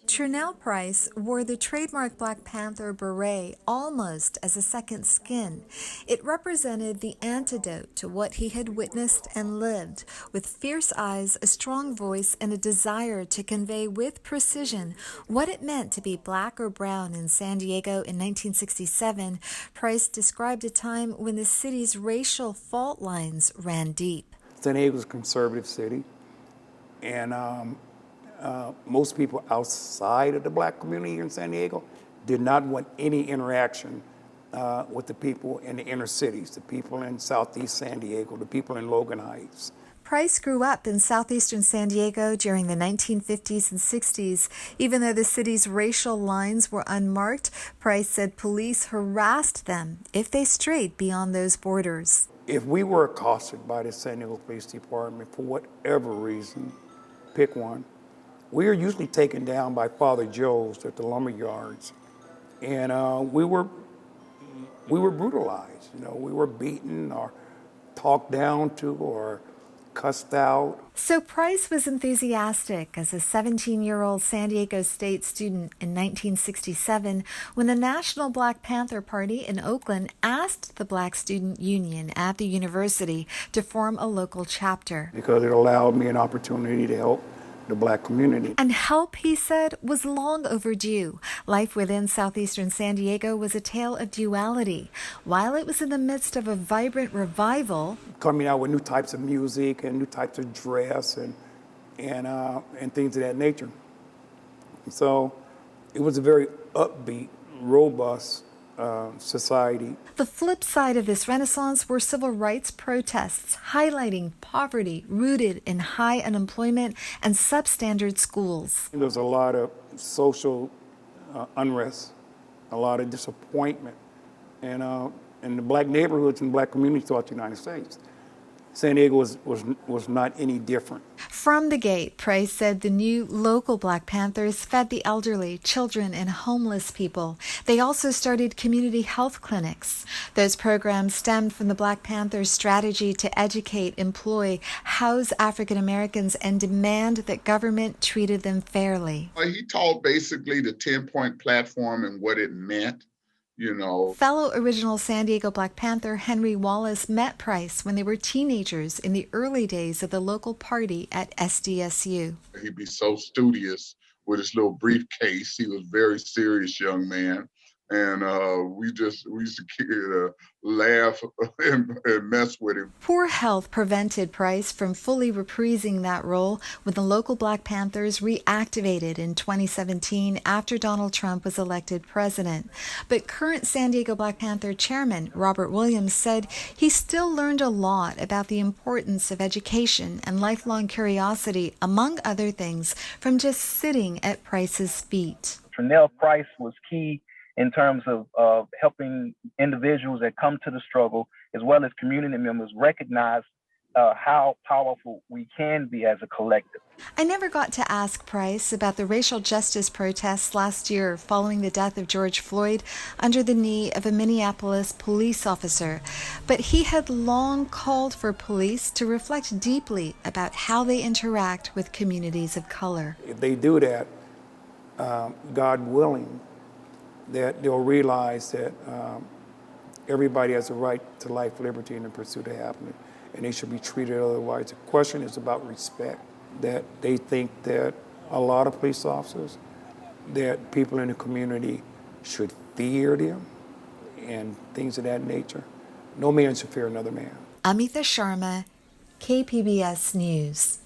Trunell Price wore the trademark Black Panther beret almost as a second skin. It represented the antidote to what he had witnessed and lived. With fierce eyes, a strong voice, and a desire to convey with precision what it meant to be black or brown in San Diego in 1967, Price described a time when the city's racial fault lines ran deep. San Diego is a conservative city, and most people outside of the black community here in San Diego did not want any interaction with the people in the inner cities, the people in Southeast San Diego, the people in Logan Heights. Price grew up in southeastern San Diego during the 1950s and 60s. Even though the city's racial lines were unmarked, Price said police harassed them if they strayed beyond those borders. If we were accosted by the San Diego Police Department for whatever reason, pick one, we are usually taken down by Father Joe's at the lumber yards, and we were brutalized. You know, we were beaten or talked down to or cussed out. So Price was enthusiastic as a 17-year-old San Diego State student in 1967 when the National Black Panther Party in Oakland asked the Black Student Union at the university to form a local chapter. Because it allowed me an opportunity to help the black community. And help, he said, was long overdue. Life within southeastern San Diego was a tale of duality. While it was in the midst of a vibrant revival, coming out with new types of music and new types of dress and things of that nature. So it was a very upbeat, robust society. The flip side of this renaissance were civil rights protests highlighting poverty rooted in high unemployment and substandard schools. There's a lot of social unrest, a lot of disappointment, and in the black neighborhoods and black communities throughout the United States. San Diego was not any different. From the gate, Price said the new local Black Panthers fed the elderly, children, and homeless people. They also started community health clinics. Those programs stemmed from the Black Panthers' strategy to educate, employ, house African Americans, and demand that government treated them fairly. He taught basically the 10-point platform and what it meant. You know. Fellow original San Diego Black Panther Henry Wallace met Price when they were teenagers in the early days of the local party at SDSU. He'd be so studious with his little briefcase. He was a very serious young man. And we used to laugh and mess with him. Poor health prevented Price from fully reprising that role when the local Black Panthers reactivated in 2017 after Donald Trump was elected president. But current San Diego Black Panther chairman Robert Williams said he still learned a lot about the importance of education and lifelong curiosity, among other things, from just sitting at Price's feet. Tranelle Price was key in terms of helping individuals that come to the struggle, as well as community members, recognize how powerful we can be as a collective. I never got to ask Price about the racial justice protests last year following the death of George Floyd under the knee of a Minneapolis police officer, but he had long called for police to reflect deeply about how they interact with communities of color. If they do that, God willing, that they'll realize that everybody has a right to life, liberty, and the pursuit of happiness, and they should be treated otherwise. The question is about respect, that they think that a lot of police officers, that people in the community should fear them and things of that nature. No man should fear another man. Amita, Sharma, KPBS News.